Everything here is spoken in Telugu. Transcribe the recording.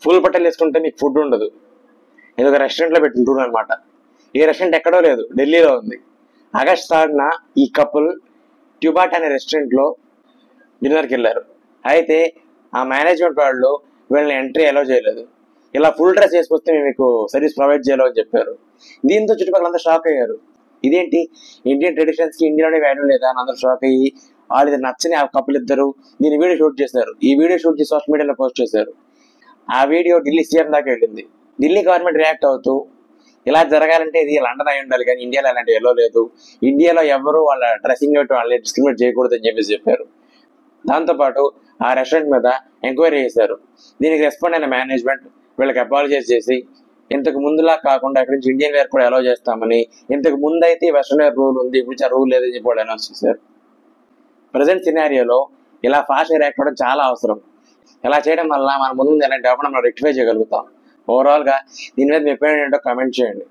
ఫుల్ బట్టలు వేసుకుంటే మీకు ఫుడ్ ఉండదు. ఇది ఒక రెస్టారెంట్లో పెట్టిన టూర్ అనమాట. ఈ రెస్టారెంట్ ఎక్కడో లేదు, ఢిల్లీలో ఉంది. ఆగస్ట్ 3న ఈ కపుల్ ట్యూబాట్ అనే రెస్టారెంట్లో డిన్నర్కి వెళ్ళారు. అయితే ఆ మేనేజ్మెంట్ వాళ్ళు వీళ్ళని ఎంట్రీ అలౌ చేయలేదు. ఇలా ఫుల్ డ్రెస్ వేసుకొస్తే మేము మీకు సర్వీస్ ప్రొవైడ్ చేయాలో అని చెప్పారు. దీంతో చుట్టుపక్కలంతా షాక్ అయ్యారు. ఇదేంటి ఇండియన్ ట్రెడిషన్స్కి ఇండియాలోనే వాల్యూ లేదా అని అందరూ షాక్ అయ్యి వాళ్ళది నచ్చని ఆ కపుల్ ఇద్దరు దీని వీడియో షూట్ చేశారు. ఈ వీడియో షూట్ చేసి సోషల్ మీడియాలో పోస్ట్ చేశారు. ఆ వీడియో ఢిల్లీ సీఎం దాకా వెళ్ళింది. ఢిల్లీ గవర్నమెంట్ రియాక్ట్ అవుతూ ఇలా జరగాలంటే ఇది లండన్ అయి ఉండాలి కానీ ఇండియాలో అలాంటి ఎల్లో లేదు, ఇండియాలో ఎవరు వాళ్ళ డ్రెస్సింగ్ బట్టి వాళ్ళని డిస్క్రిమినేట్ చేయకూడదు అని చెప్పేసి చెప్పారు. దాంతోపాటు ఆ రెస్టారెంట్ మీద ఎంక్వైరీ చేశారు. దీనికి రెస్పాండ్ అయిన మేనేజ్మెంట్ వీళ్ళకి అపాలజైజ్ చేసి ఇంతకు ముందులా కాకుండా అక్కడి నుంచి ఇండియన్ వేర్ కూడా అలౌ చేస్తామని, ఇంతకు ముందు అయితే వెస్ట్రన్ వేర్ రూల్ ఉంది, ఇప్పుడు రూల్ లేదని చెప్పి వాళ్ళు అనౌన్స్ చేశారు. ప్రజెంట్ సినారియోలో ఇలా ఫాస్ట్ రియాక్ట్ అవ్వడం చాలా అవసరం. ఇలా చేయడం వల్ల మన ముందు ఎలాంటి డెవలప్మెంట్ మనం రెక్టిఫై చేయగలుగుతాం. ఓవరాల్గా దీని మీద మీ ఒపీనియన్ ఏంటో కామెంట్ చేయండి.